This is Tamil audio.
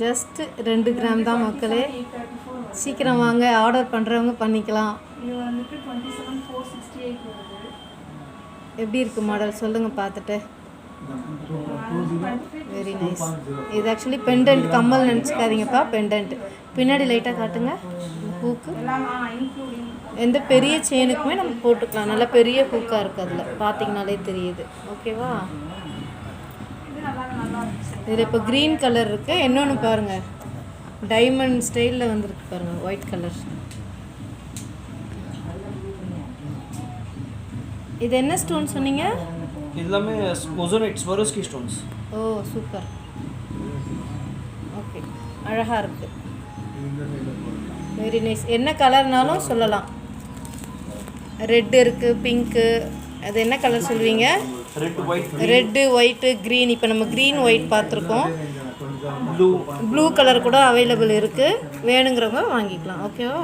ஜஸ்ட் 2 கிராம் தான் மக்களே. சீக்கிரம் வாங்க, ஆர்டர் பண்ணுறவங்க பண்ணிக்கலாம். இது வந்துட்டு 27,468 வருது. எப்படி இருக்குது மாடல் சொல்லுங்கள் பார்த்துட்டு. Very nice. இது ஆக்சுவலி பெண்டன்ட், கம்மல் நினச்சிக்காதீங்கப்பா, பெண்டன்ட். பின்னாடி லைட்டாக காட்டுங்க. ஹூக்கு எந்த பெரிய செயினுக்குமே நம்ம போட்டுக்கலாம். நல்லா பெரிய ஹூக்காக இருக்குது, அதில் பார்த்தீங்கனாலே தெரியுது. ஓகேவா? இதில் இப்போ க்ரீன் கலர் இருக்குது. இன்னொன்று பாருங்கள், டைமண்ட் ஸ்டைலில் வந்துருக்கு பாருங்கள், ஒயிட் கலர். இது என்ன ஸ்டோன் சொன்னீங்க? எல்லாமே மொசனைட் ஸ்வரோஸ்கி ஸ்டோன்ஸ். ஓ சூப்பர். ஓகே, அழகாக இருக்குது. Very nice. என்ன கலர்னாலும் சொல்லலாம். ரெட் இருக்குது, பிங்க்கு. அது என்ன கலர் சொல்லுவீங்க? Red, white, green. இப்போ நம்ம க்ரீன் ஒயிட் பார்த்துருக்கோம். ப்ளூ கலர் கூட அவைலபிள் இருக்குது. வேணுங்கிறவங்க வாங்கிக்கலாம். ஓகேவா?